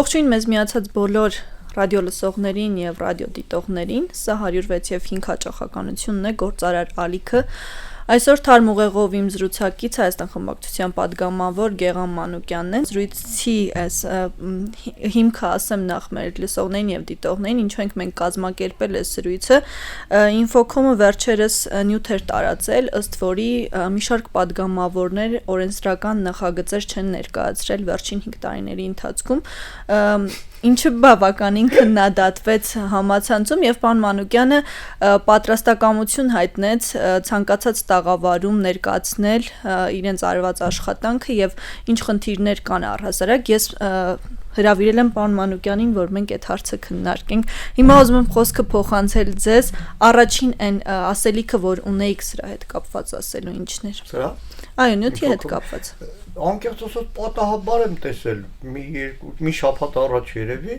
Ողջույն մեզ միացած բոլոր ռադիո լսողներին եւ ռադիո դիտողներին, սա 106 եւ 5 հաճախականությունն է գործարար ալիքը։ Այսօր թարմ ուղեղով իմ զրուցակից Հայաստան խմբակցության падգամավոր Գեղամ Մանուկյանն է։ Զրույցի հիմքը ասեմ նախ մեր լսողներին եւ դիտողներին, ինչու ենք մենք կազմակերպել այս զրույցը։ Ինֆոկոմը վերջերս նյութ էր տարածել, ըստ որի մի շարք падգամավորներ օրենսդրական նախագծեր չեն ներկայացրել վերջին 5 տարիների ընթացքում, ինչը բավականին քննադատվեց համացանցում եւ պարոն Մանուկյանը պատրաստակամություն հայտնեց ցանկացած տաղավարում ներկայացնել իրենց արված աշխատանքը եւ ինչ խնդիրներ կան առհասարակ։ Ես հրավիրել եմ պարոն Մանուկյանին, որ մենք այդ հարցը քննարկենք։ Հիմա ուզում եմ խոսքը փոխանցել ձեզ, առաջին այն ասելիքը, որ ունեիք սրա հետ կապված ասելու ինչն էր։ Սրա։ Այո, նյութի հետ կապված։ Անկեղծ ասած պատահաբար եմ տեսել մի շաբաթ առաջ երևի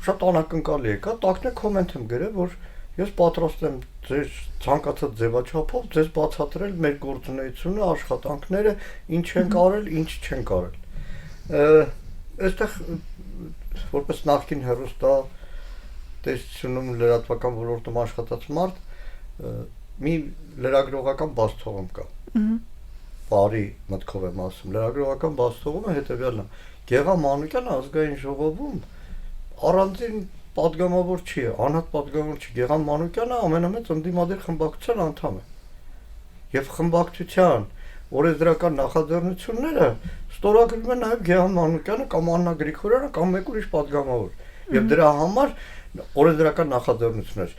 շատ անակնկալի եկա, տակնե կոմենտ եմ գրել, որ ես պատրաստ եմ ձեր ցանկացած ձևաչափով ձեզ բացատրել մեր գործունեությունը, աշխատանքները, ինչ ենք արել, ինչ չենք արել։ Այստեղ որպես նախկին հեռուստա տեսությունում լրատվական ոլորտում աշխատած մարդ մի լրագրողական բացթողում կա։ Բարի մտքով եմ ասում, լրագրողական բացթողումը հետևյալն է. Գեղամ Մանուկյանը ազգային ժողովում առանձին падգամավոր չի, անհատ падգամավոր չի, Գեղամ Մանուկյանը ամենամեծ ընդդիմադիր խմբակցության անդամ է։ Եվ խմբակցության օրենսդրական նախաձեռնությունները ստորագրում են նաև Գեղամ Մանուկյանը կամ Աննա Գրիգորյանը կամ մեկ ուրիշ падգամավոր։ Եվ դրա համար օրենսդրական նախաձեռնություններ,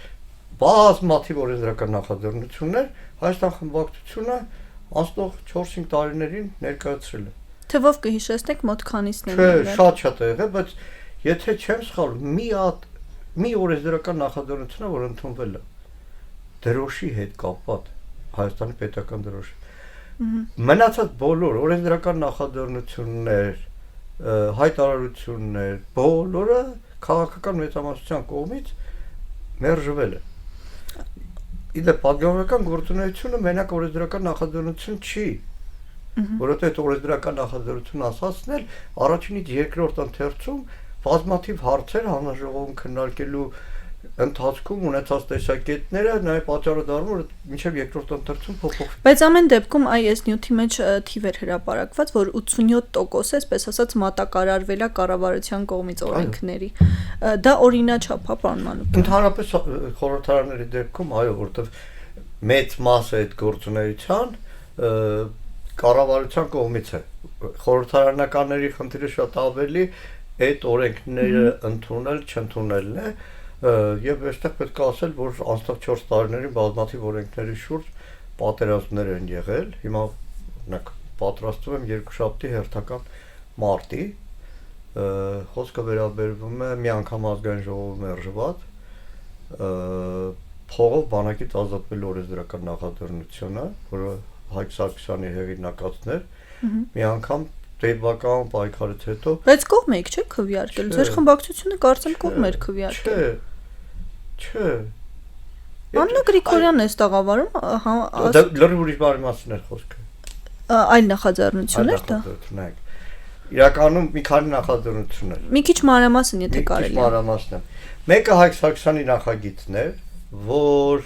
բազմաթիվ օրենսդրական նախաձեռնություններ Հայաստան խմբակցությունը անցնող 4-5 տարիներին ներկայացրել է։ Թվով կհիշեցնեք մոտ քանիսն են։ Չէ, շատ է, բայց եթե չեմ սխալվում, մի օրենսդրական նախաձեռնություն է, որ ընդունվել է դրոշի հետ կապված, Հայաստանի պետական դրոշի։ Մնացած բոլոր օրենսդրական նախաձեռնություններ, հայտարարություններ, բոլորը քաղաքական մեծամասնության կողմից մերժվել է։ Իդեպ падգամավորական գործունեությունը մենակ օրենսդրական նախաձեռնություն չի, որովհետեւ այդ օրենսդրական նախաձեռնությունը ասացնել առաջինից երկրորդ ընթերցում բազմաթիվ հարցեր հանրաժողովում քննարկելու ընթացքում ունեցած տեսակետները նաեւ պատճառը դառնում որ մինչեւ երկրորդ ընթերցում փոփոխվի։ Բայց ամեն դեպքում այս նյութի մեջ թիվեր հրապարակված, որ 87% այսպես ասած մատակարարվել է կառավարության կողմից օրենքների։ Դա օրինաչափ է, պարոն Մանուկյան։ Ընդհանրապես խորհրդարանների դեպքում այո, որովհետեւ մեծ մասը այդ գործունեության կառավարության կողմից է։ Խորհրդարանականների խնդիրը շատ ավելի այդ օրենքները ընդունել, չընդունելն է, եւ այստեղ պետք է ասել, որ անցած 4 տարիներին բազմաթիվ օրենքների շուրջ պատերազմներ են եղել։ Հիմա օրինակ պատրաստվում եմ երկուշաբթի հերթական մարտի, խոսքը վերաբերվում է մի անգամ ազգային ժողովում մերժված փողով բանակից ազատվելու օրենսդրական նախաձեռնությունը, որը Հայկ Սարգսյանի հեղինակածն էր, մի անգամ տեբական պայքարից հետո։ Բայց կողմ եք, չէ՞, քվեարկել։ Ձեր խմբակցությունը կարծեմ կողմ էր քվեարկել։ Չէ։ Աննա Գրիգորյանն է տաղավարում, լրիվ ուրիշ բանի մասին էր խոսքը։ Այլ նախաձեռնություններ դա։ Իրականում մի քանի նախաձեռնություններ։ Մի քիչ մանրամասն, եթե կարելի է։ Մանրամասն է։ Մեկը Հայկ Սարգսյանի նախագիծն էր, որ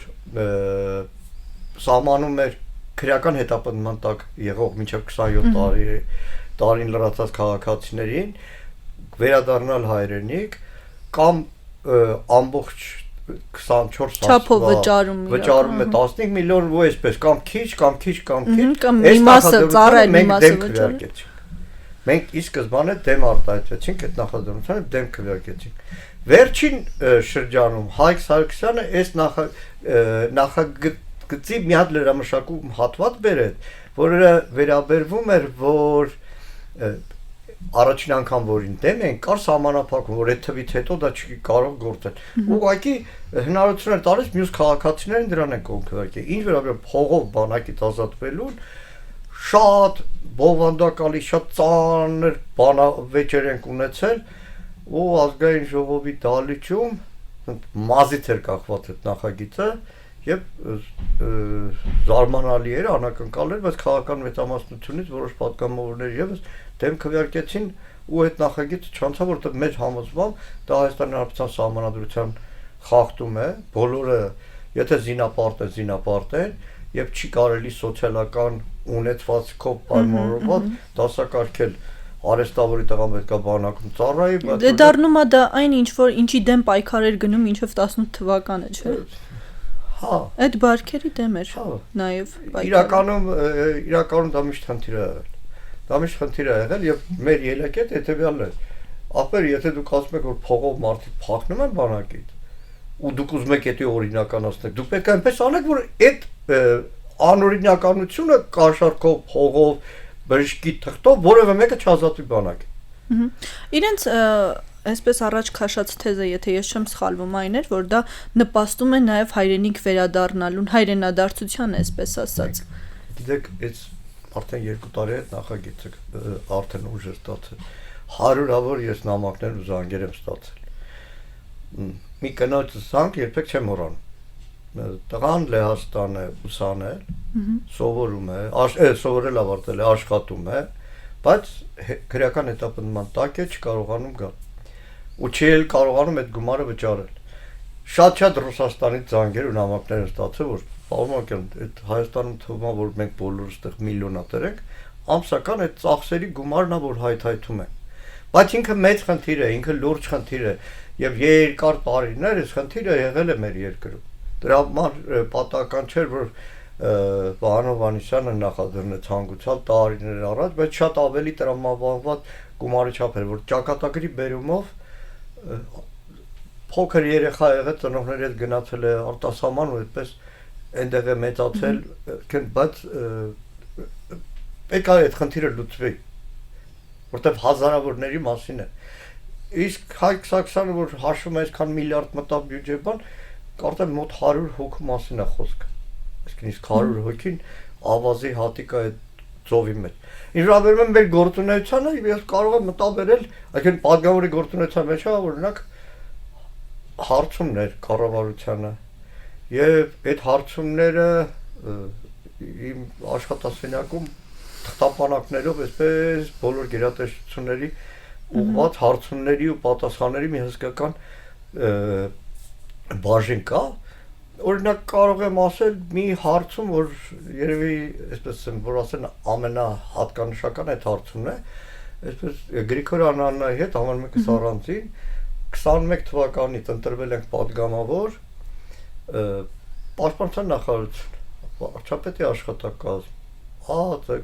սահմանում էր քրեական հետապնդման տակ եղող մինչև 27 տարին լրացած քաղաքացիներին վերադառնալ հայրենիք կամ ամբողջ 24 չափով վճարում է 15 միլիոն ու այսպես կամ քիչ կամ մի մասը ծառայել մի մասը վճարել։ Մենք ի սկզբանե դեմ արտահայտվեցինք այդ նախաձեռնությանը, դեմ քվեարկեցինք։ Վերջին շրջանում Հայկ Սարգսյանը այս նախագծի մի հատ լրամշակում հատված բերեց, որը վերաբերվում էր, որ առաջին անգամ որին դեմ են կար սահմանափակում, որ այդ թվից հետո դա չի կարող գործել։ Ուղղակի հնարավորություն էր տալիս մյուս քաղաքացիներին դրան են կոնկրետ։ Ինչ վերաբերում փողով բանակից ազատվելուն շատ բովանդակալի, շատ ծանր բանավեճեր են ունեցել ու ազգային ժողովի դալիճում մազից էր կախված այդ նախագիծը եւ զարմանալի էր, անակնկալ էր, բայց քաղաքական մեծամասնությունից որոշ պատգամավորներ եւս դեմ քվեարկեցին ու այդ նախագիծը չանցավ, որովհետև մեր համոզմամբ դա Հայաստանի Հանրապետության սահմանադրության խախտում է, բոլորը եթե զինապարտ են եւ չի կարելի սոցիալական ունեցվածքով պայմանավորված դասակարգել արեստավորի տղամարդկա բանակում ծառայի, բայց դառնում է դա այն ինչ որ ինչի դեմ պայքարեր գնում ինչով 18 թվականը, չէ՞։ Հա, այդ բարքերի դեմ էր նաեւ պայքարը։ Իրականում դա միշտ խնդիր է եղել։ Դա միշտ խնդիր է եղել եւ մեր ելակետը հետեւյալն է։ Ապեր, եթե դուք ասում եք որ փողով մարդիկ փախնում են բանակից, ու դուք ուզում եք դա օրինականացնել, դուք պետք է այնպես անեք, որ այդ անօրինականությունը կաշառքով, փողով, բժշկի թղթով որևէ մեկը չազատվի բանակից։ Իրենց այսպես առաջ քաշած թեզը, եթե ես չեմ սխալվում, այն էր, որ դա նպաստում է նաև հայրենիք վերադառնալուն, հայրենադարձության, այսպես ասած։ Գիտեք, այս արդեն 2 տարի է նախագիծը արդեն ուժ է ստացել։ 100-ավոր ես նամակներ ու զանգեր եմ ստացել։ Մի կնոջ զանգ երբեք չեմ մոռանում։ Տղան Լեհաստան է ուսանել, սովորում է, սովորել ավարտել է, աշխատում է, բայց քրեական հետապնդման տակ է, չկարողանում գալ։ Ու չի էլ կարողանում այդ գումարը վճարել։ Շատ Ռուսաստանից զանգեր ու նամակներ են ստացել, որ պարոն այդ Հայաստանում թվում է, որ մենք բոլորս այդտեղ միլիոնատեր ենք, ամսական այդ ծախսերի գումարն է, որ հայթայթում են։ Բայց ինքը մեծ խնդիր է, ինքը լուրջ խնդիր է, եւ երկար տարիներ այս խնդիրը եղել է մեր երկրում։ Դրա համար պատահական չէր, որ Վահան Հովհաննիսյանը նախաձեռնեց հանգուցալ տարիներ առաջ, բայց շատ ավելի տրամաբանված գումարի չափ էր, որ ճակատագրի բերումով փոքր երեխա եղել ծնողների հետ գնացել է արտասահման ու այդպես այնտեղ է մեծացել, բայց պետք է այդ խնդիրը լուծվի, որտեղ հազարավորների մասին է։ Իսկ Հայկ Սարգսյանը որ հաշվում է այսքան միլիարդ մտավ բյուջե բան, կարծեմ մոտ 100 հոգու մասին է խոսքը։ Իսկ 100 հոգին ավազի հատիկ է այդ ծովի մեջ։ Ինչ վերաբերում է մեր գործունեությանը, ես կարող եմ մտաբերել, այսինքն պատգամավորի գործունեության մեջ է օրինակ հարցումներ կառավարությանը եւ այդ հարցումները իմ աշխատասենյակում թղթապանակներով այսպես բոլոր գերատեսչությունների ուղղված հարցումների ու պատասխանների մի հսկական բաժին կա։ Օրինակ կարող եմ ասել մի հարցում, որ երևի այսպես եմ, որ ասեն ամենահատկանշական այդ հարցումն է, այսպես Գրիգոր Անանայի հետ համարում ենք առանձին 21 թվականից ընտրվել ենք պատգամավոր Պաշտպանության նախարարություն, վարչապետի աշխատակազմ,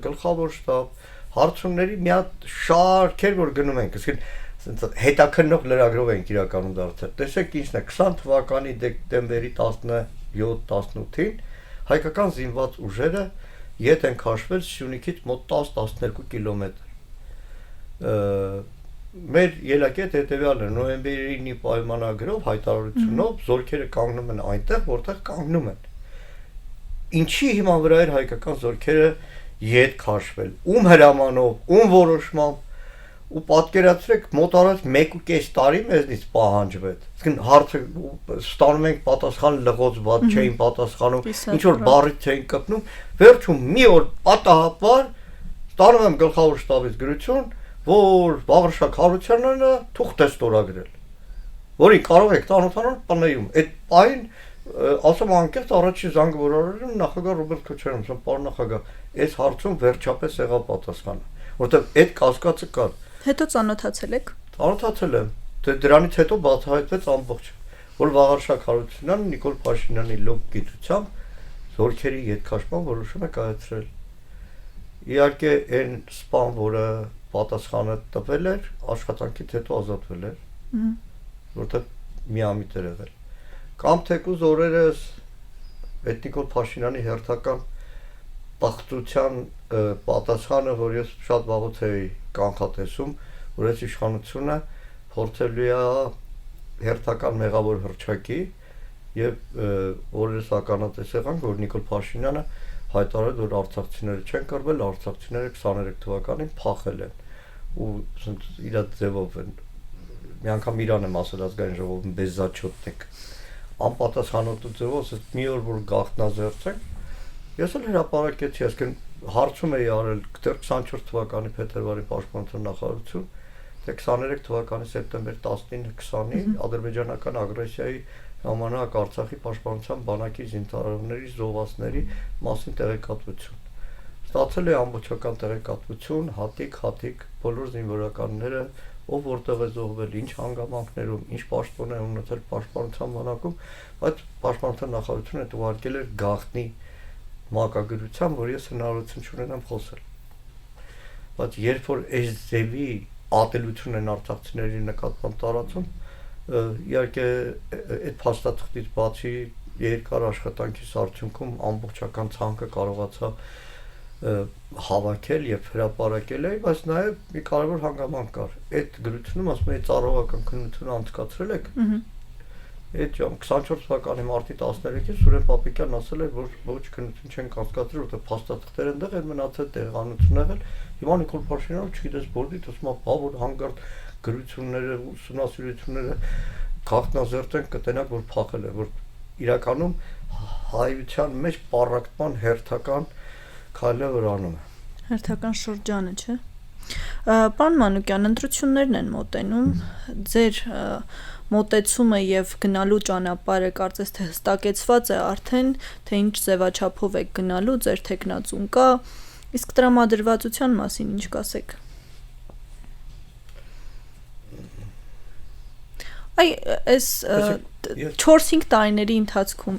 գլխավոր շտաբ, հարցումների մի հատ շարքեր որ գնում ենք, այսինքն հետաքննող լրագրով ենք իրականում դարձել։ Տեսեք ինչն է, 20 թվականի դեկտեմբերի 17-18-ին հայկական զինված ուժերը ետ են քաշվել Սյունիքից մոտ 10-12 կիլոմետր։ Մեր ելակետը հետևյալն է, նոյեմբերի 9-ի պայմանագրով հայտարարությունով զորքերը կանգնում են այնտեղ, որտեղ կանգնում են։ Ինչի հիման վրա էր հայկական զորքերը ետ քաշվել, ում հրամանով, ում որոշմամբ, ու պատկերացրեք մոտ առաջ 1.5 տարի մեզնից պահանջվեց։ Իսկն հարցը ստանում ենք պատասխան լղոցված չէին պատասխանում, ինչ որ բառից չէին կպնում, վերջում մի օր պատահաբար ստանում եմ գլխավոր շտաբից գրություն, որ Վաղրշակ Հարությունյանը թուղթ է ստորագրել, որին կարող եք ծանոթանալ ՊՆ-ում։ Այդ պահին ասում անկեղծ առաջի զանգը որ արել նախագահ Ռոբերտ Քոչարյանն, պարոն նախագահ, այս հարցում վերջապես եղավ պատասխանը, որտեղ այդ կասկածը կար։ Հետո ծանոթացել եք։ Ծանոթացել եմ։ Դրանից հետո բացահայտվեց ամբողջ, որ Վաղարշակ Հարությունյանը Նիկոլ Փաշինյանի լոկ գիտությամբ զորքերի ետքաշման որոշում է կայացրել։ Իհարկե այն սպան, որը պատասխանը տվել էր, աշխատանքից հետո ազատվել էր, որտեղ միամիտ էր եղել։ Կամ թեկուզ օրերս այդ Նիկոլ Փաշինյանի հերթական բախտության պատասխանը, որ ես շատ վաղուց էի կանխատեսում, որ այս իշխանությունը փորձելու է հերթական մեղավոր հռչակի եւ օրերս ականատես եղանք, որ Նիկոլ Փաշինյանը հայտարարել որ արցախցիները չեն կռվել, արցախցիները 23 թվականին փախել են ու իր ձևով են։ Մի անգամ Իրան եմ ասել ազգային ժողովում բեզաչոտնիկ անպատասխանատու ձևով, ասես մի օր որ գաղտնազերծենք, ես էլ հրապարակեցի, այսինքն հարցում էի արել դեռ 24 թվականի փետրվարի պաշտպանության նախարարություն թե 23 թվականի սեպտեմբեր 19-20-ին ադրբեջանական ագրեսիայի ժամանակ Արցախի պաշտպանության բանակի զինծառայողների զոհվածների մասին տեղեկատվություն։ Ստացել է ամբողջական տեղեկատվություն, հատիկ բոլոր զինվորականները, ով որտեղ է զոհվել, ինչ հանգամանքներում, ինչ պաշտոն է ունեցել պաշտպանության բանակում, բայց պաշտպանության նախարարությունը ուղարկել էր գաղտնի մակագրությամբ, որ ես հնարավորություն չունենամ խոսել։ Բայց երբ որ այս ձևի ատելություն են արցախցիների նկատմամբ տարածում, իհարկե այդ փաստաթղթից բացի երկար աշխատանքի արդյունքում ամբողջական ցանկը կարողացա հավաքել եւ հրապարակել է, բայց նաեւ մի կարևոր հանգամանք կար։ Այդ գրությունում ասում է ծառայողական քննությունը անցկացրել եք։ Այդ ժամ 24 թվականի մարտի 13-ին Սուրեն Պապիկյանն ասել էր, որ ոչ քննություն չեն անցկացրել, որտեղ փաստաթղթեր այնտեղ են մնացել, տեղանություն եղել։ Հիմա Նիկոլ Փաշինյանը չգիտես որտեղից ասում է, բա որ հանգարտ գրությունները, ուսումնասիրությունները գաղտնազերծեն կտենակ, որ փախել է, որ իրականում հայության մեջ պառակտման հերթական քայլը վրանում է։ Հերթական շրջանը, չէ՞։ Պարոն Մանուկյան, ընտրություններն են մոտենում, ձեր մոտեցումը եւ գնալու ճանապարհը կարծես թե հստակեցված է արդեն, թե ինչ ձևաչափով եք գնալու, ձեր տեխնացուն կա, իսկ տրամադրվածության մասին ինչ կասեք։ Այս 4-5 տարիների ընթացքում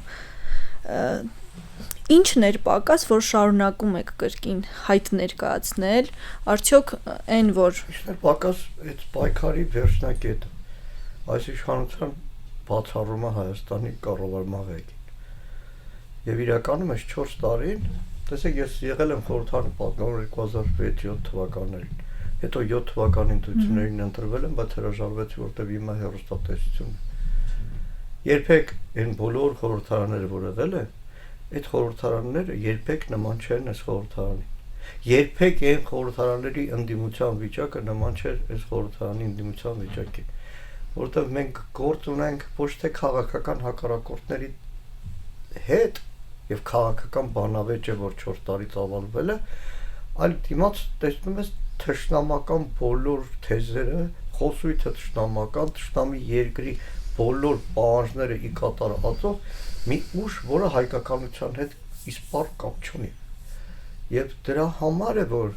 ինչն էր պակաս, որ շարունակում եք կրկին հայտ ներկայացնել, արդյոք այն, որ ինչն էր պակաս այդ պայքարի վերջնակետը, այս իշխանության բացառումը Հայաստանի կառավարման ղեկին։ Եվ իրականում այս 4 տարին, տեսեք, ես եղել եմ խորհրդարանի պատգամավոր 2006-7 թվականներին, հետո 7 թվականի ընտրություններին ընտրվել եմ, բայց հրաժարվեցի, որտեղ հիմա հեռուստատեսությունն է։ Երբեք այն բոլոր խորհրդարանները, որ եղել են, այդ խորհրդարանները երբեք նման չեն այս խորհրդարանին։ Երբեք այն խորհրդարանների ընդդիմության վիճակը նման չէր այս խորհրդարանի ընդդիմության վիճակին, որտեղ մենք գործ ունենք ոչ թե քաղաքական հակառակորդների հետ եւ քաղաքական բանավեճը, որ 4 տարից ավալվել է, այլ դիմաց տեսնում ես թշնամական բոլոր թեզերը, խոսույթը թշնամական, թշնամի երկրի բոլոր պահանջները ի կատար ածող մի ուժ, որը հայկականության հետ իսպառ կապ չունի։ Եվ դրա համար է, որ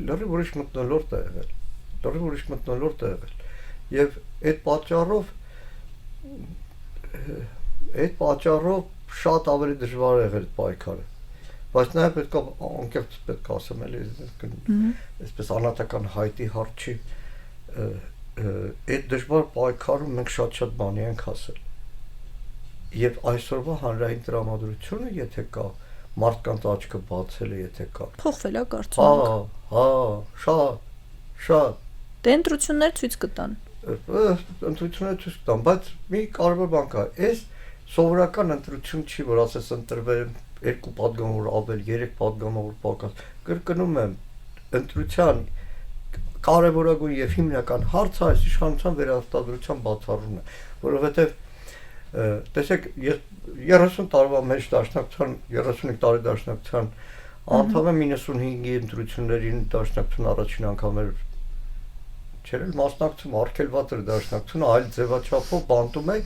լրիվ ուրիշ մթնոլորտ է եղել, եւ այդ պատճառով շատ ավելի դժվար է եղել պայքարը, բայց նաեւ պետք է անկեղծ պետք է ասեմ, էլի, այսպես անհատական հայտի հարցի այդ դժվար պայքարում մենք շատ բանի ենք հասել։ Եվ այսօրվա հանրային տրամադրությունը, եթե կա, մարդկանց աչքը բացել է, եթե կա։ Փոխվել է կարծում եք։ Շատ։ Դե ընտրություններ ցույց կտան։ Ընտրությունները ցույց կտան, բայց մի կարևոր բան կա, այս սովորական ընտրություն չի, որ ասես ընտրվել 2 պատգամավոր ավել, 3 պատգամավոր պակաս։ Կրկնում եմ, ընտրության կարևորագույն եւ հիմնական հարցը այս իշխանության վերահսկողության բացառումն է, որովհետեւ տեսեք, ես 30 տարվա մեջ դաշնակցության, 35 տարի դաշնակցության անդամ եմ 95-ի ընտրություններին դաշնակցություն առաջին անգամ էր չէր մասնակցում, արգելված էր դաշնակցությունը, այլ ձևաչափով բանտում է,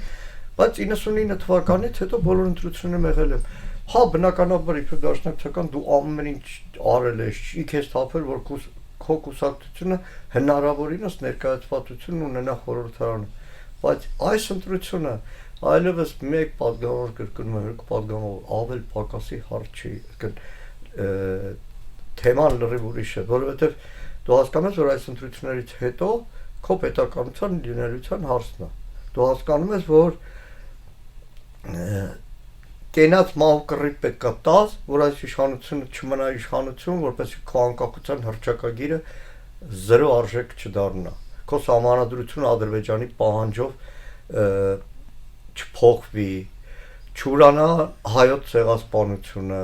բայց 99 թվականից հետո բոլոր ընտրություններում եղել եմ։ Հա, բնականաբար իբր դաշնակցական դու ամեն ինչ արել ես, չի քեզ թափել, որ քո կուսակցությունը հնարավորինս ներկայացվածություն ունենա խորհրդարանում, բայց այս ընտրությունը այլևս մեկ պատգամավոր կրկնում եմ, 2 պատգամավոր ավել պակասի հարց չի, թեման լրիվ ուրիշ է, որովհետև դու հասկանում ես, որ այս ընտրություններից հետո քո պետականության լինելիության հարցն է։ Դու հասկանում ես, որ կենաց մահու կռիվ պետք է տաս, որ այս իշխանությունը չմնա իշխանություն, որպեսզի քո անկախության հռչակագիրը 0 արժեք չդառնա։ Քո սահմանադրությունը Ադրբեջանի պահանջով չփոխվի, չուրանա հայոց ցեղասպանությունը,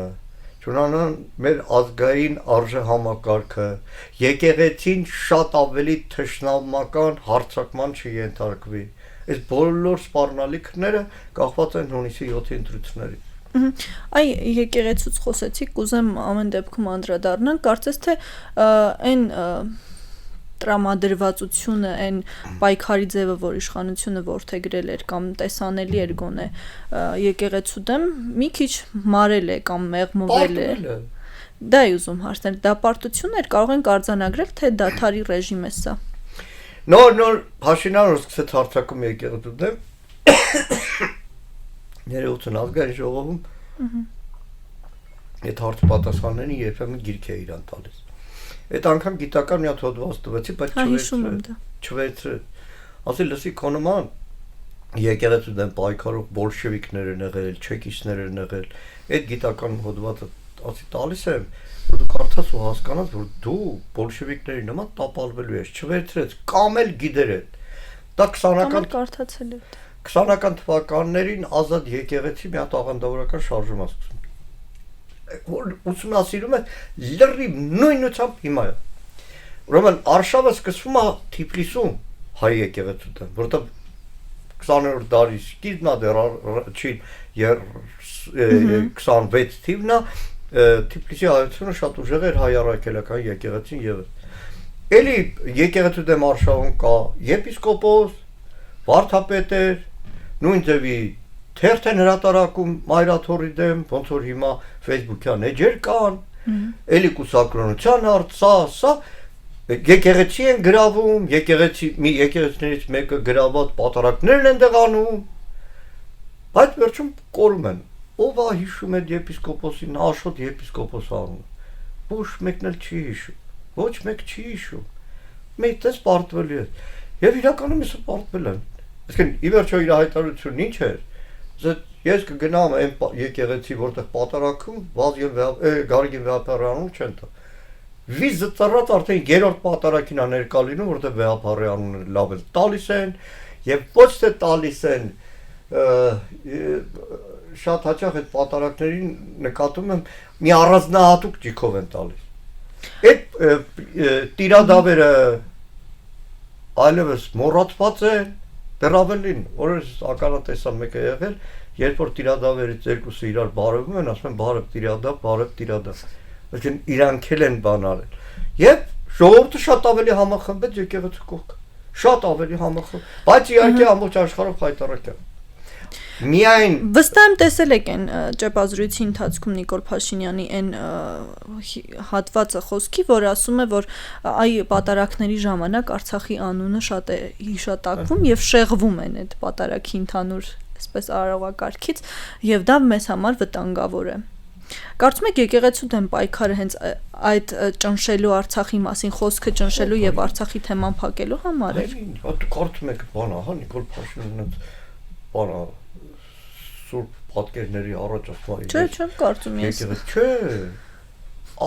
չուրանա մեր ազգային արժեհամակարգը, եկեղեցին շատ ավելի թշնամական հարձակման չենթարկվի։ Այս բոլոր սպառնալիքները կախված են հունիսի 7-ի ընտրություններից։ Այ եկեղեցուց խոսեցիք, կուզեմ ամեն դեպքում անդրադառնալ, կարծես թե այն տրամադրվածությունը, այն պայքարի ձևը, որ իշխանությունը որդեգրել էր կամ տեսանելի էր գոնե եկեղեցու դեմ, մի քիչ մարել է կամ մեղմվել է։ Դա է ուզում հարցնել, դա պարտություն էր, կարող ենք արձանագրել, թե դադարի ռեժիմ է սա։ Նոր Փաշինյանը սկսեց հարձակում եկեղեցու դեմ։ Ներողություն ազգային ժողովում այդ հարց պատասխաններին երբեմն գիրք է իրան տալիս։ Այդ անգամ գիտական մի հատ հոդված տվեցի, բայց չվերցրեց։ Ասել լսի քո նման եկեղեցու դեմ պայքարող բոլշևիկներ են եղել, չեկիստներ են եղել։ Այդ գիտական հոդվածը ասի տալիս եմ, որ դու կարդաս ու հասկանաս, որ դու բոլշևիկների նման տապալվելու ես, չվերցրեց, կամ էլ գիտեր այդ։ Դա 20-ական կարդացել է։ 20-ական թվականներին ազատ եկեղեցի մի հատ աղանդավորական շարժում է սկսում։ Որ ուսումնասիրում է լրիվ նույնությամբ հիմա է։ Ուրեմն արշավը սկսվում է Թիֆլիսում հայ եկեղեցու դեմ, որտեղ 20-րդ դարի սկիզբն է դեռ չի 26 թիվն է, Թիֆլիսի հայությունը շատ ուժեղ էր հայ առաքելական եկեղեցին ևս։ Էլի եկեղեցու դեմ արշավում կա եպիսկոպոս, վարդապետեր, նույն ձևի թերթ են հրատարակում Մայրաթորի դեմ, ոնց որ հիմա Facebook-յան էջեր կան, էլի կուսակրոնության հարց, սա եկեղեցի են գրավում, եկեղեցիներից մեկը գրաված պատարակներն են դեղանում, բայց վերջում կորում են։ Ով է հիշում այդ եպիսկոպոսին, Աշոտ եպիսկոպոս անունը։ Ոչ մեկն էլ չի հիշում, ոչ մեկ չի հիշում։ Մեկ տես պարտվելու է։ Եվ իրականում իսը պարտվել են։ Այսինքն ի վերջո իր հայտարարությունն ինչ էր։ Ես կգնամ այն եկեղեցի, որտեղ պատարակում Գարգին Վեհապարյանը չեն տա։ Վիզը ծառած արդեն երրորդ պատարակին է ներկա լինում, որտեղ Վեհապարյանի անունը լավ էլ տալիս են, եւ ոչ թե տալիս են շատ հաճախ այդ պատարակներին նկատում եմ մի առանձնահատուկ ճիքով են տալիս։ Այդ տիրադավերը այլևս մոռացված են, դեռ ավելին, օրերս ականատեսա մեկը եղել, երբ որ տիրադավերից երկուսը իրար բարևում են, ասում են բարև տիրադավ։ Այսինքն իրանք էլ են բան արել։ Եվ ժողովուրդը շատ ավելի համախմբեց եկեղեցու կողքը։ Շատ ավելի համախմբ, բայց իհարկե ամբողջ աշխարհով հայտարարել է։ Միայն վստահ եմ տեսել եք այն ճեպազրույցի ընթացքում Նիկոլ Փաշինյանի այն հատվածը խոսքի, որ ասում է, որ այ պատարակների ժամանակ Արցախի անունը շատ է հիշատակվում եւ շեղվում են այդ պատարակի ընդհանուր, այսպես արարողակարգից, եւ դա մեզ համար վտանգավոր է։ Կարծում եք եկեղեցու դեմ պայքարը հենց այդ ճնշելու Արցախի մասին խոսքը ճնշելու եւ Արցախի թեման փակելու համար էր։ Կարծում եք բան, ահա Նիկոլ Փաշինյանը բան սուրբ պատկերների առաջ ասում է։ Չեմ կարծում ես։ Չէ։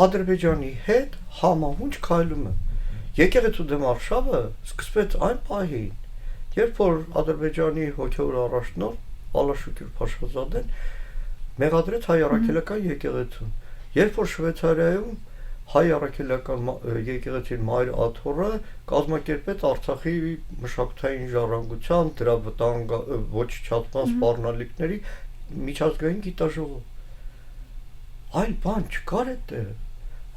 Ադրբեջանի հետ համահունչ քայլում է։ Եկեղեցու դեմ արշավը սկսվեց այն պահին, երբ որ Ադրբեջանի հոգևոր առաջնորդ Ալաշուկյուր Փաշազադեն մեղադրեց հայ առաքելական եկեղեցուն։ Երբ որ Շվեյցարիայում հայ առաքելական եկեղեցին Մայր Աթոռը կազմակերպեց Արցախի մշակութային ժառանգության, դրա ոչնչացման սպառնալիքների միջազգային գիտաժողով։ Այլ բան չկար այդտեղ։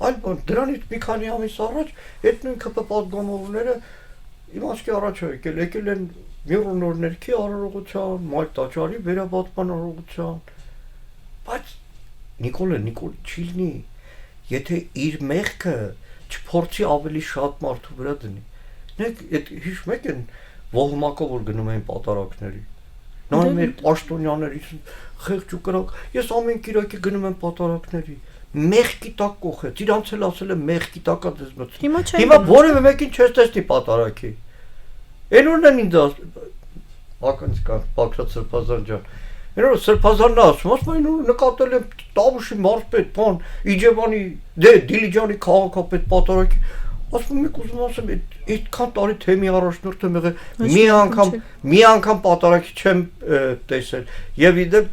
Այլ բան դրանից մի քանի ամիս առաջ այդ նույն ԿՊ պատգամավորները իմ աչքի առաջ եկել են Միրոնորներքի արարողության, Մայր Տաճարի վերաբացման արարողության։ Բայց Նիկոլ չի լինի, եթե իր մեղքը չփորձի ավելի շատ մարդու վրա դնի։ Նեք այդ հիշում եք են ոհմակով որ գնում էին պատարակների։ Նույն մեր պաշտոնյաներից խեղճ ու կրակ։ Ես ամեն կիրակի գնում եմ պատարակների։ Մեղքի տակ կողեց, իրանց էլ ասել եմ մեղքի տակա դες մտցում։ Հիմա որևէ մեկին չես տեսնի պատարակի։ Էնուրն են ինձ ականցկան Պակրատ Սրբազան ջան։ Երբ Սրբազանն ասում են նկատել եմ Տավուշի մարզպետ, բան, Իջևանի, Դիլիջանի քաղաքապետ պատարակի, ասում եմ ուզում ասեմ, այդքան տարի թեմի առաջնորդ եմ եղել, մի անգամ պատարակի չեմ տեսել, եւ իդեպ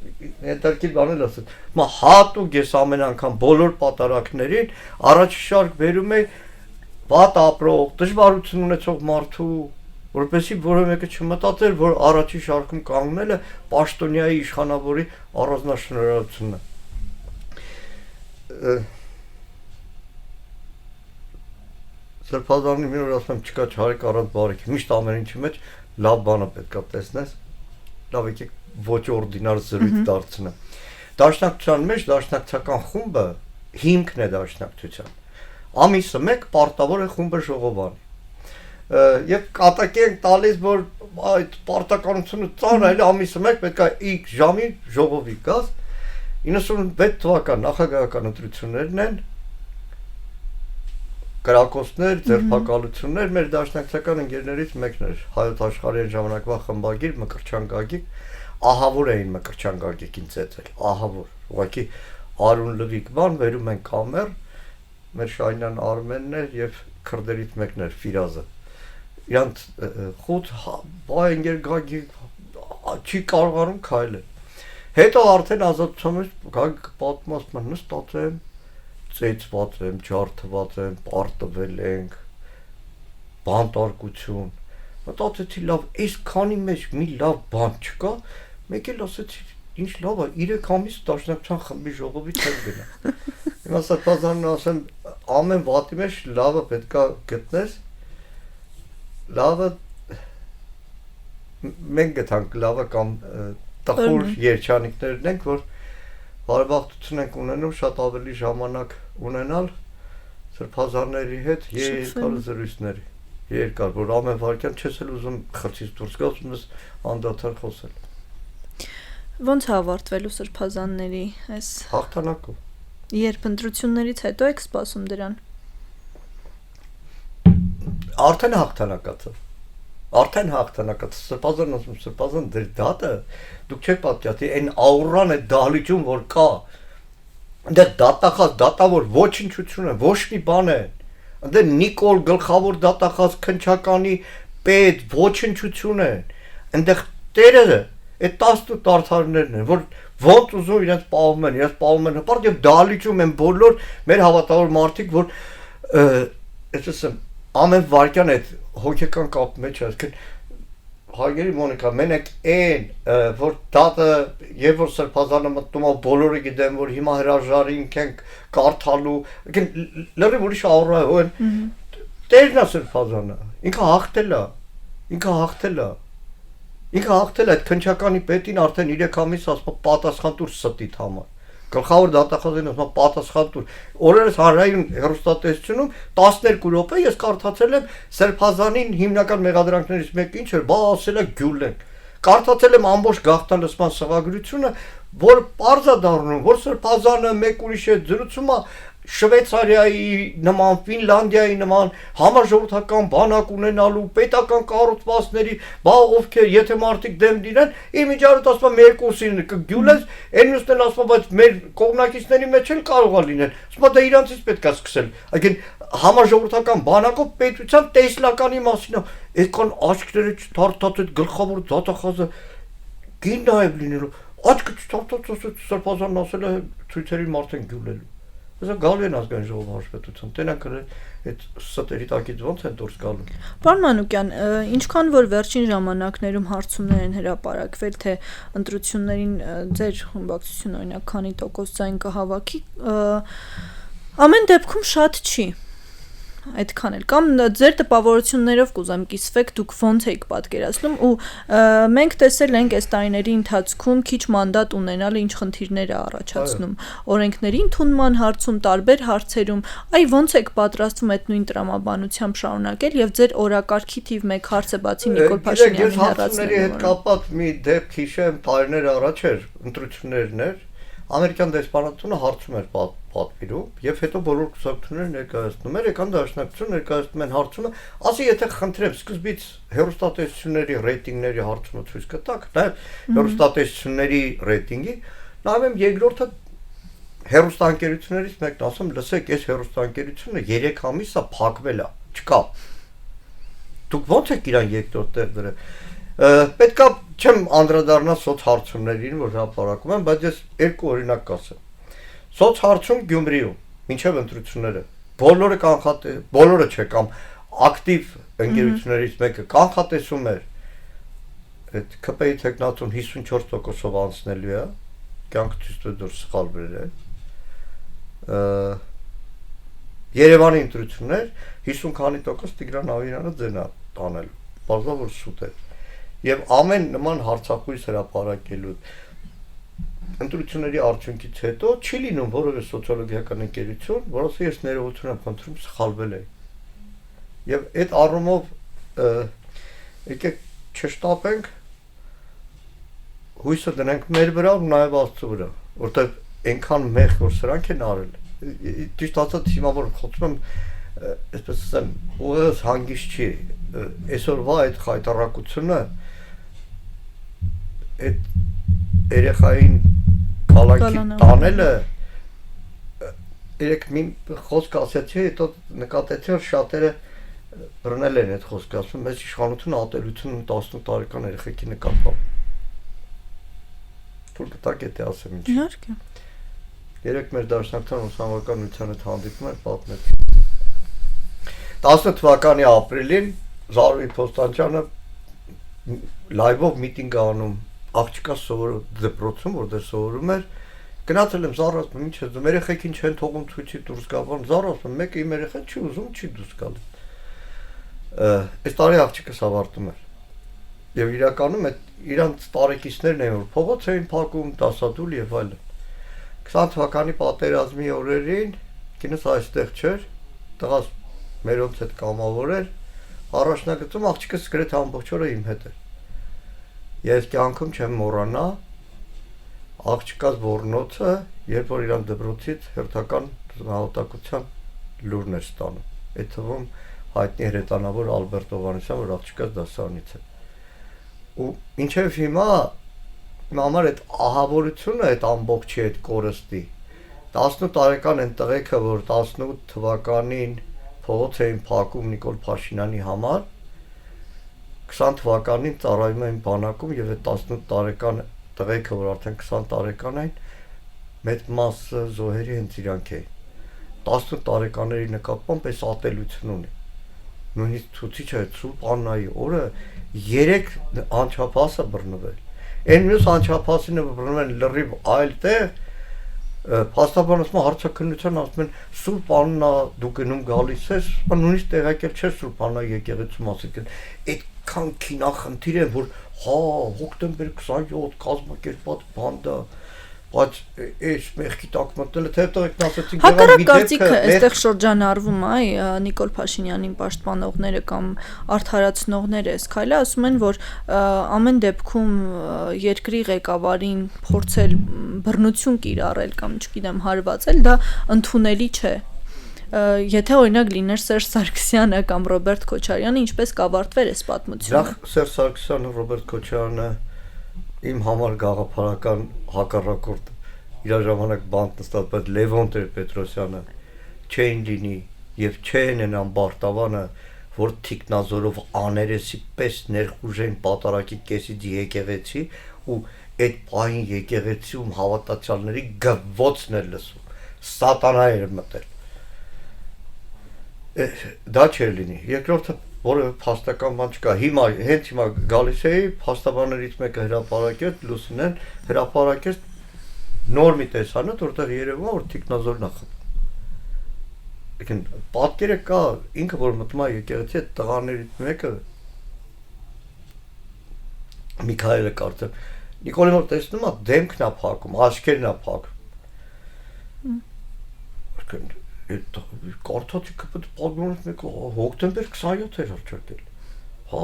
հետարքի բան էլ ասել, մա հատուկ ես ամեն անգամ բոլոր պատարակներին առաջ շարք բերում եմ վատ ապրող, դժվարություն ունեցող մարդու որովհետեւ որը մեկը չմտածեր, որ առաջի շարքում կանգնելը պաշտոնյայի իշխանավորի առանձնաշնորհությունն է։ Սրբազանի մի օր ասում եմ չկա չարեք առանց բարիքի, միշտ ամեն ինչի մեջ լավ բանը պետքա տեսնես, լավ եկեք ոչ օրդինար զրույց դարձնեմ։ Դաշնակցության մեջ դաշնակցական խումբը հիմքն է դաշնակցության։ Ամիսը մեկ պարտավոր է խումբը ժողովանի։ Եվ կատակի ենք տալիս, որ այդ պարտականությունը ծանր է, ամիսը մեկ պետք է X ժամի ժողովի գաս։ 96 թվական նախագահական ընտրություններն են, կրակոցներ, ձերբակալություններ, մեր դաշնակցական ընկերներից մեկն էր, Հայոց աշխարհի ժամանակվա խմբագիր Մկրտչյան Գագիկ, ահավոր էին Մկրտչյան Գագիկին ծեծել, ահավոր, ուղղակի Արուն Լվիկ բան, վերում են կամեր, մեր Շահինյան Արմենն էր եւ քրդերից մեկն էր Ֆիրազը։ Իրանց խոտ բայ Գագիկ չի կարողանում քայլել։ Հետո արդեն ազատության մեջ Գագիկ պատմում նստած եմ, ծեծված եմ, ջարդված եմ, պարտվել ենք, բանտարկություն։ Մտածեցի լավ, այս քանի մեջ մի լավ բան չկա, մեկ էլ ասեցի ինչ լավ է, 3 ամիս դաշնակցության խմբի ժողովից հետ գնա։ Հիմա Սրբազանն ասեմ, ամեն վատի մեջ լավը պետքա գտնես, լավը մենք գտանք լավը կամ տխուր երջանիկներն ենք, որ բարեբախտություն ենք ունենում շատ ավելի ժամանակ ունենալ Սրբազանների հետ երկար զրույցների, երկար, որ ամեն վարքյան չես էլ ուզում խրցից դուրս գալ, ուզում ես անդադար խոսել։ Ոնց է ավարտվելու Սրբազանների այս հաղթանակով։ Երբ ընտրություններից հետո եք սպասում դրան։ Արդեն հաղթանակացավ։ Արդեն հաղթանակացավ։ Սրբազանն ասում, Սրբազան դեր դատը դուք չեք պատկերացնի, այն աուրան է դահլիճում որ կա։ Այնտեղ դատախազ, դատավոր ոչնչություն է, ոչ մի բան է։ Այնտեղ Նիկոլ գլխավոր դատախազ քնչականի պետ ոչնչություն է։ Այնտեղ տերերը այդ 18 տարթարներն են, որ ոնց ուզում իրենց պահում են հպարտ եւ դահլիճում են բոլոր մեր հավատավոր մարդիկ, որ այսպես ամեն վարքյան այդ հոգեկան կապ մեջ է, այսինքն Հարգելի Մոնիկա, մենակ այն, որ դատը եւ որ Սրբազանը մտնում է, բոլորը գիտեն, որ հիմա հրաժարինք ենք կարդալու, լրիվ ուրիշ աուրա է, որ տերն է Սրբազանը, ինքը հաղթել է, այդ քնչականի պետին արդեն 3 ամիս ասում պատասխան տուր ստիդ համար, գլխավոր դատախազին ասում պատասխան տուր, օրերս հանրային հեռուստատեսությունում 12 րոպե ես կարդացել եմ Սրբազանին հիմնական մեղադրանքներից մեկը ինչ էր, բա ասել է Գյուլեն, կարդացել եմ ամբողջ գաղթալսման սղագրությունը, որ պարզ է դառնում, որ Սրբազանը մեկ ուրիշ հետ զրուցում է Շվեյցարիայի նման, Ֆինլանդիայի նման համաժողովրդական բանակ ունենալու, պետական կառուցվածքների, բա ովքեր եթե մարդիկ դեմ դինեն, իմիջիայլոտ ասում եմ երկուսին կգյուլես, այն մյուսն էլ ասում բայց մեր կողմնակիցների մեջ էլ կարող է լինել։ Ասում դա իրանցից պետք է սկսել։ Այսինքն համաժողովրդական բանակով պետության տեսլականի մասին է, այդքան աչքները չթարթած այդ գլխավոր դատախազը գին նայeb լինելու։ Աչքը չթարթած Սրբազանն ասել է ցույցերի մարդ են գյուլելու։ Սա գալու են ազգային ժողովի հաշվետվություն, տենակ այդ ստերի տակից ոնց են դուրս գալու։ Պարոն Մանուկյան, ինչքան որ վերջին ժամանակներում հարցումներ են հրապարակվել, թե ընտրություններին ձեր խմբակցությունը օրինակ քանի տոկոս ձայն կհավաքի, ամեն դեպքում շատ չի։ Այդքան էլ կամ ձեր տպավորություններով կուզեմ կիսվեք, դուք ոնց եք պատկերացնում ու մենք տեսել ենք այս տարիների ընթացքում քիչ մանդատ ունենալը ինչ խնդիրներ է առաջացնում օրենքների ընդունման հարցում, տարբեր հարցերում, այ ոնց եք պատրաստվում այդ նույն տրամաբանությամբ շարունակել եւ ձեր օրակարգի թիվ 1 հարցը բացի Նիկոլ Փաշինյանի հեռացնելու հետ կապված մի դեպք հիշեմ տարիներ առաջ էր ընտրություններն էր Ամերիկյան դեսպանատությունը հարցում էր պատվիրում եւ հետո բոլոր կուսակցությունները ներկայացնում էր, եկան դաշնակցություն ներկայացնում են հարցումը, ասի եթե խնդրեմ սկզբից հեռուստատեսությունների ռեյտինգների հարցումը ցույց կտաք, նաեւ հեռուստատեսությունների ռեյտինգի, նաեւ եմ երկրորդը հեռուստաընկերություններից մեկն ասում, լսեք, այս հեռուստաընկերությունը 3 ամիս է փակվել է, չկա։ Դուք ո՞նց եք իրան երկրորդ տեղ դրել։ Պետք է չեմ անդրադառնալ սոցհարցումներին, որ հապարակում են, բայց ես 2 օրինակ կասեմ։ Սոցհարցում Գյումրիում, մինչև ընտրությունները, բոլորը կանխատեսել, բոլորը չէ կամ ակտիվ ընկերություններից մեկը կանխատեսում էր այդ ԿՊ-ի տեխնատուն 54%-ով անցնելու է, կյանք ցույց տվեց որ սխալ բերել է։ Երևանի ընտրություններ 50 քանի տոկոս Տիգրան Ավինյանը ձենա տանել, բարձր որ սուտ է։ Եվ ամեն նման հարցախույս հրապարակելու ընտրությունների արդյունքից հետո չի լինում որևէ սոցիոլոգիական ընկերություն, որոնց ես ներողություն եմ խնդրում սխալվել է։ Եվ այդ առումով եկեք չշտապենք, հույսը դնենք մեր վրա ու նաև Աստծո վրա, որտեղ այնքան մեղ որ սրանք են արել։ Ճիշտ ասած հիմա որ խոսում եմ, այսպես ասեմ, ուղղակի հանգիստ չի։ Այսօրվա այդ խայտարակությունը այդ երեխային կալանքի տանելը երեք մի խոսք ասացի, հետո նկատեցի որ շատերը բռնել են այդ խոսքը, ասում մեծ իշխանությունը ատելություն 18 տարեկան երեխեքի նկատմամբ։ Որ կտակ է ասեմ ինչ։ Իհարկե։ Երեք մեր դաշնակցության ուսանողական միության հետ հանդիպում էր պատմեցի։ 10 թվականի ապրիլին Զարուհի Փոստանջյանը լայվով միտինգ անում աղջկա դպրոցում, որտեղ սովորում էր, գնացել եմ Զարը ասում ինչ է, մեր երեխեքին չեն թողում ցույցի դուրս գալ, Զարը ասում մեկը իմ երեխան չի ուզում, չի դուրս գալ։ Այս տարի աղջիկս ավարտում էր։ Եվ իրականում այդ իրանց տարեկիցներն էին որ փողոց էին փակում, դասադուլ եւ այլն։ 20 թվականի պատերազմի օրերին կինս այստեղ չէր, տղաս մերոնց հետ կամավոր էր, առաջնագծում աղջիկս գրեթե ամբողջ օրը իմ հետ էր։ Ես կյանքում չեմ մոռանա աղջկա's ոռնոցը, երբ որ իրան դպրոցից հերթական հաղորդակցության լուրն էր ստանում։ Այդ թվում հայտնի հրետանավոր Ալբերտ Հովհաննիսյան, որ աղջկա's դասարանից է։ Ու ինչեւ հիմա համար այդ ահավորությունը այդ ամբողջի այդ կորստի 18 տարեկան են տղեկը որ 18 թվականին փողոց էին փակում Նիկոլ Փաշինյանի համար 20 թվականին ծառայում էին բանակում եւ այդ 18 տարեկան տղեկը որ արդեն 20 տարեկան են մեծ մասը զոհերի հենց իրանք էին 18 տարեկաների նկատմամբ այս ատելություն ունի նույնիսկ ցուցիչը Սուրբ Աննայի օրը 3 անչափահասը բռնվել Այն մյուս անչափահասինը բռնվել լրիվ այլ տեղ փաստաբան ասում հարցակնության ասում են Սուրբ Աննա դու գնում գալիս ես նույնիսկ տեղակել չէ Սուրբ Աննա եկեղեցու մասին այդքան քինախնդիր է որ հա հոկտեմբեր 27 կազմակերպած բանդա բայց այս մեղքի տակ մտնելը թե տղեկն ասեցին Հակառակ կարծիքը այստեղ շրջանառվում է Նիկոլ Փաշինյանին պաշտպանողները կամ արդարացնողները այս քայլը ասում են որ ամեն դեպքում երկրի ղեկավարին փորձել բռնություն կիրառել կամ չգիտեմ հարվածել դա ընդունելի չէ Եթե օրինակ լիներ Սերժ Սարգսյանը կամ Ռոբերտ Քոչարյանը ինչպես կավարտվեր այս պատմությունը Սերժ Սարգսյանը Ռոբերտ Քոչարյանը իմ համար գաղափարական հակառակորդ իր ժամանակ բանտ նստած Լևոն Տեր-Պետրոսյանը չէին լինի եւ չեն են Բարտավանը որ թիկնազորով աներեսի պես ներխուժեն պատարակի կեսից եկեղեցի ու այդ պահին եկեղեցիում հավատացյալների գվոցն էր լսում սատանա էր մտել դա չէր լինի երկրորդը որը փաստական բան չկա հիմա հենց հիմա գալիս էի փաստաբաններից մեկը հրապարակեց Լուսինեն հրապարակեց նոր մի տեսանոթ որտեղ երևում է որ թիկնազորն է խփում պատկերը կա ինքը որ մտնում է եկեղեցի այդ տղաներից մեկը Միքայելը կարծեմ Նիկոլին որ տեսնում է դեմքն է փակում աչքերն է փակում Կարթացի կպտ պատմոնից մեկ հոկտեմբեր 27 էր հրճակել հա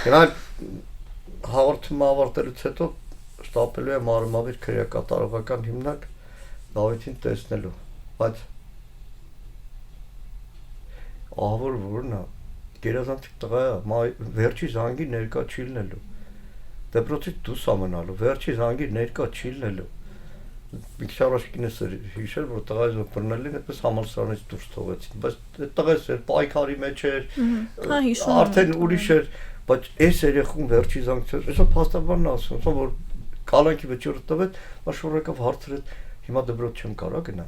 Գնալ հաղորդումը ավարտելուց հետո շտապելու եմ Արմավիր քրեակատարողական հիմնակ Դավիթին տեսնելու բայց ահավոր որն է գերազանցիկ տղա է վերջի զանգի ներկա չի լինելու դեպրոցից դուրս ամենալու վերջի զանգի ներկա չի լինելու Մի քիչ առաջ կինս հիշել, որ տղայից որ բռնել են, այդպես համալսարանից դուրս թողեցին, բայց այդ տղես էր պայքարի մեջ էր, արդեն ուրիշ էր, բայց այս երեխուն վերջի զանգցեր, այսօր փաստաբանն ասում, որ կալանքի վճիռը տվեց, նա շնորհակալ հարցրեց, հիմա դպրոց չեմ կարա գնա։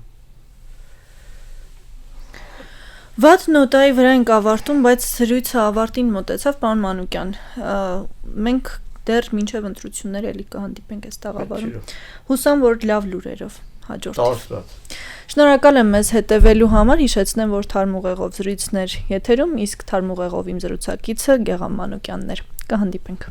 Վատ նոտայի վրա ենք ավարտում, բայց զրույցը ավարտին մոտեցավ, պարոն Մանուկյան։ Մենք դեռ մինչև ընտրություններ էլի կհանդիպենք այս տաղավարում։ Հուսամ, որ լավ լուրերով հաջորդ։ Շնորհակալ եմ մեզ հետևելու համար, հիշեցնեմ, որ Թարմուղեղով զրույցներ եթերում, իսկ Թարմուղեղով իմ զրուցակիցը Գեղամ Մանուկյանն էր։ Կհանդիպենք։